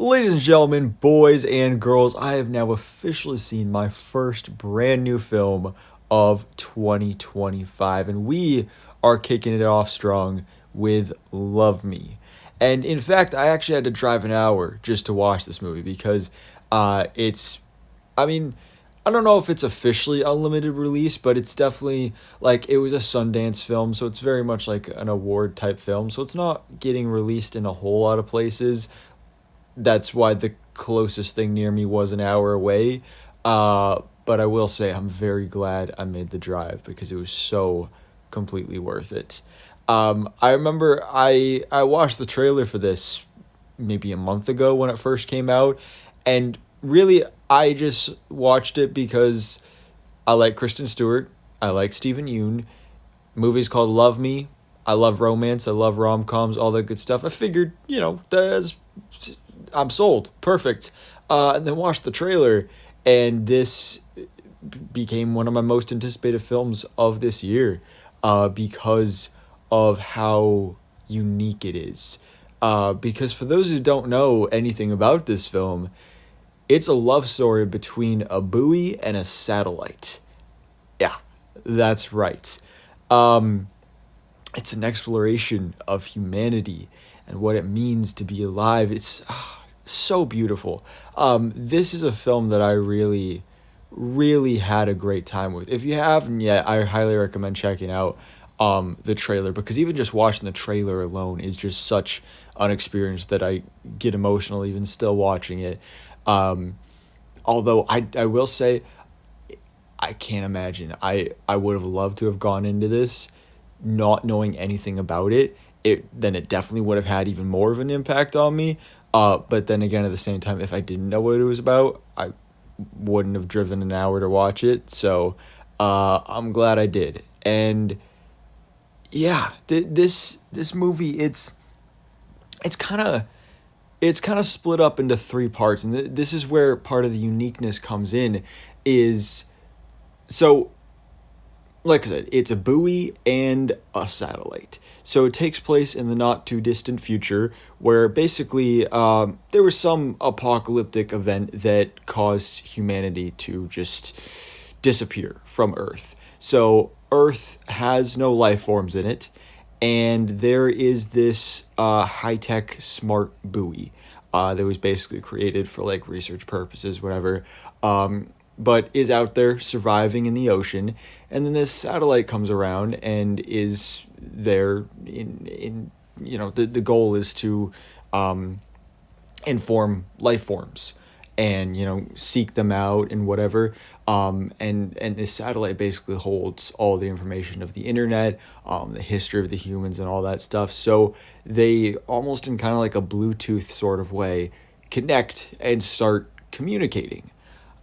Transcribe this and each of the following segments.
Ladies and gentlemen, boys and girls, I have now officially seen my first brand new film of 2025, and we are kicking it off strong with Love Me. And in fact, I actually had to drive an hour just to watch this movie because it's, I mean, I don't know if it's officially unlimited release, but it's definitely like it was a Sundance film, so it's very much like an award type film. So it's not getting released in a whole lot of places. That's why the closest thing near me was an hour away. But I will say I'm very glad I made the drive because it was so completely worth it. I remember I watched the trailer for this maybe a month ago when it first came out, and really I just watched it because I like Kristen Stewart, I like Stephen Yeun. Movie's called Love Me. I love romance. I love rom coms. All that good stuff. I figured, that's I'm sold. Perfect. And then watched the trailer, and this became one of my most anticipated films of this year because of how unique it is. Because for those who don't know anything about this film, it's a love story between a buoy and a satellite. Yeah, that's right. Um, it's an exploration of humanity and what it means to be alive. It's so beautiful. This is a film that I really, really had a great time with. If you haven't yet, I highly recommend checking out the trailer because even just watching the trailer alone is just such an experience that I get emotional even still watching it. Um, Although I will say I can't imagine. I would have loved to have gone into this not knowing anything about it. It definitely would have had even more of an impact on me. But then again, at the same time, if I didn't know what it was about, I wouldn't have driven an hour to watch it. So I'm glad I did. And yeah, this movie it's kind of it's kind of split up into three parts, and this is where part of the uniqueness comes in. Is so like I said, it's a buoy and a satellite. So it takes place in the not too distant future where basically there was some apocalyptic event that caused humanity to just disappear from Earth. So Earth has no life forms in it, and there is this high tech smart buoy that was basically created for like research purposes, whatever. But is out there surviving in the ocean, and then this satellite comes around and is there in the goal is to inform life forms and seek them out and whatever. And this satellite basically holds all the information of the internet, the history of the humans and all that stuff, so they almost in kind of like a Bluetooth sort of way connect and start communicating.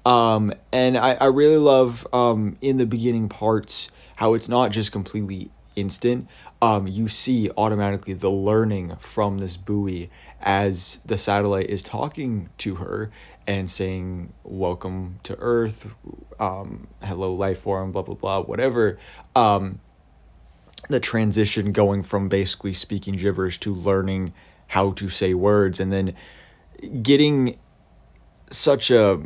And I really love in the beginning parts how it's not just completely instant. You see automatically the learning from this buoy as the satellite is talking to her and saying, "Welcome to Earth, hello, life form, blah, blah, blah," whatever. The transition going from basically speaking gibberish to learning how to say words and then getting such a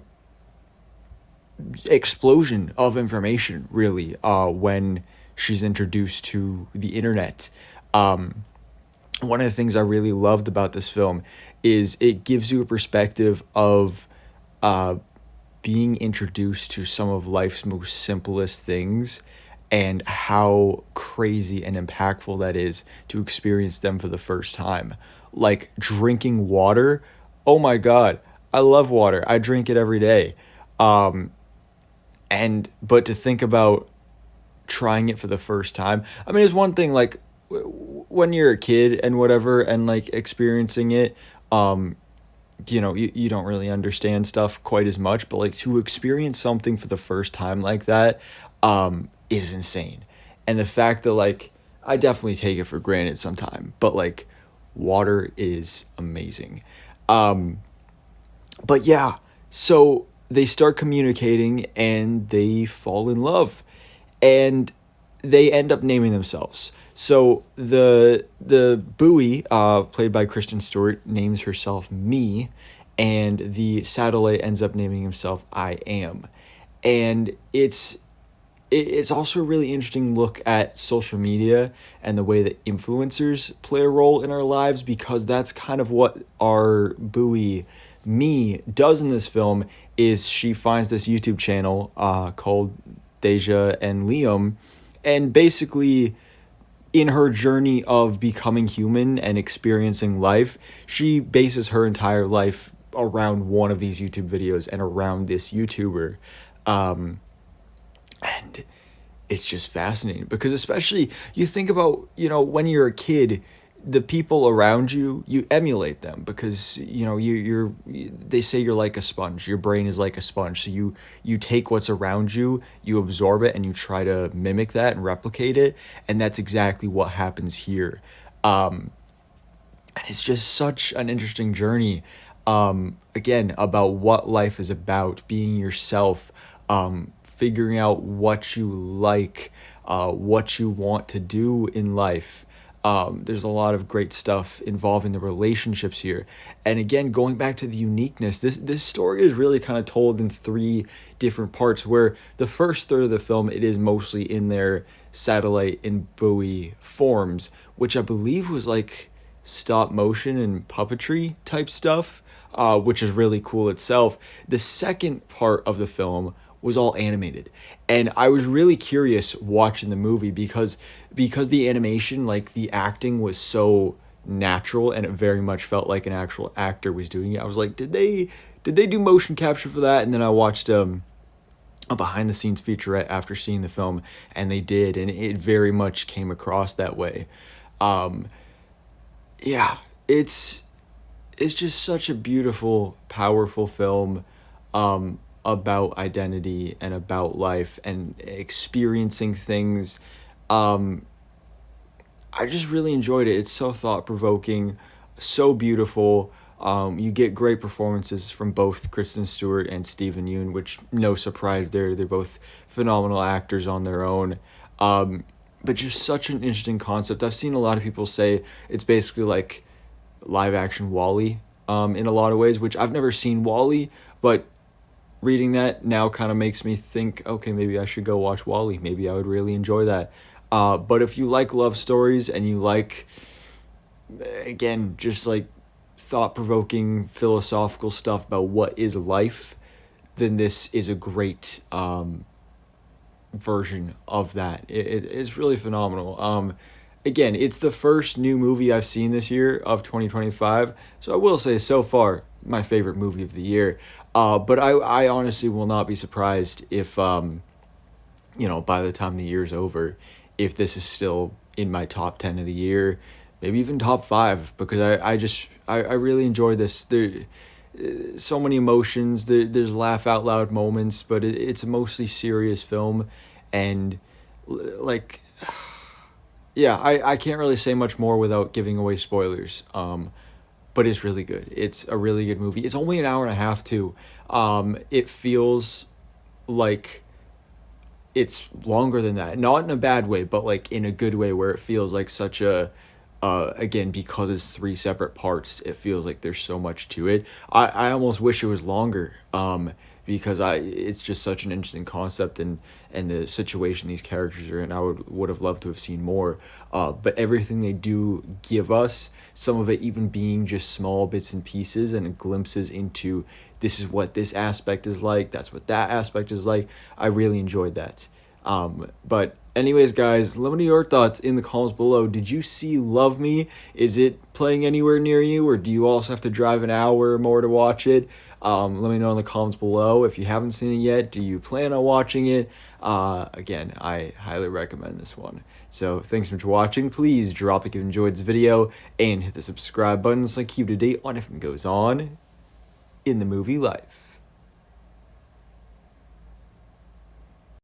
explosion of information really when she's introduced to the internet. One of the things I really loved about this film is it gives you a perspective of uh, being introduced to some of life's most simplest things and how crazy and impactful that is to experience them for the first time. Like drinking water. Oh my God, I love water. I drink it every day. Um, and but to think about trying it for the first time. I mean, it's one thing like when you're a kid and whatever and like experiencing it, um you don't really understand stuff quite as much, but like to experience something for the first time like that is insane. And the fact that like I definitely take it for granted sometime, but like water is amazing. Um but yeah, so they start communicating and they fall in love and they end up naming themselves. So the buoy, played by Kristen Stewart, names herself Me, and the satellite ends up naming himself I Am. And it's also a really interesting look at social media and the way that influencers play a role in our lives, because that's kind of what our buoy me does in this film. Is she finds this YouTube channel called Deja and Liam, and basically in her journey of becoming human and experiencing life, she bases her entire life around one of these YouTube videos and around this YouTuber. And it's just fascinating because, especially, you think about, when you're a kid, the people around you, you emulate them because, they say you're like a sponge. Your brain is like a sponge. So you take what's around you, you absorb it, and you try to mimic that and replicate it. And that's exactly what happens here. And it's just such an interesting journey, again, about what life is about, being yourself, figuring out what you like, what you want to do in life. There's a lot of great stuff involving the relationships here. And again, going back to the uniqueness, this story is really kind of told in three different parts, where the first third of the film, it is mostly in their satellite and buoy forms, which I believe was like stop motion and puppetry type stuff, which is really cool itself. The second part of the film was all animated, and I was really curious watching the movie because the animation, like the acting, was so natural, and it very much felt like an actual actor was doing it. I was like, did they do motion capture for that? And then I watched a behind the scenes featurette after seeing the film, and they did, and it very much came across that way. Yeah, it's just such a beautiful, powerful film, about identity and about life and experiencing things. I just really enjoyed it. It's so thought provoking, so beautiful. You get great performances from both Kristen Stewart and Stephen Yeun, which, no surprise there. They're both phenomenal actors on their own. But just such an interesting concept. I've seen a lot of people say it's basically like live action Wall-E, in a lot of ways, which I've never seen Wall-E, but reading that now kind of makes me think, okay, maybe I should go watch Wall-E. Maybe I would really enjoy that. But if you like love stories and you like, again, just like thought-provoking philosophical stuff about what is life, then this is a great version of that. It's really phenomenal. Again, it's the first new movie I've seen this year of 2025, so I will say so far my favorite movie of the year. But I honestly will not be surprised if, by the time the year's over, if this is still in my top 10 of the year, maybe even top 5, because I really enjoyed this. There so many emotions. There's laugh out loud moments, but it's a mostly serious film, and like, yeah, I can't really say much more without giving away spoilers. But it's really good. It's a really good movie. It's only an hour and a half too. It feels like it's longer than that. Not in a bad way, but like in a good way, where it feels like such a again, because it's three separate parts, it feels like there's so much to it. I almost wish it was longer, because it's just such an interesting concept, and the situation these characters are in. I would have loved to have seen more, but everything they do give us, some of it even being just small bits and pieces and glimpses into, this is what this aspect is like, that's what that aspect is like. I really enjoyed that. But anyways, guys, let me know your thoughts in the comments below. Did you see Love Me? Is it playing anywhere near you, or do you also have to drive an hour or more to watch it? Let me know in the comments below. If you haven't seen it yet, do you plan on watching it? Again, I highly recommend this one. So thanks so much for watching. Please drop a like if you enjoyed this video, and hit the subscribe button so I keep you up to date on everything goes on in the movie life.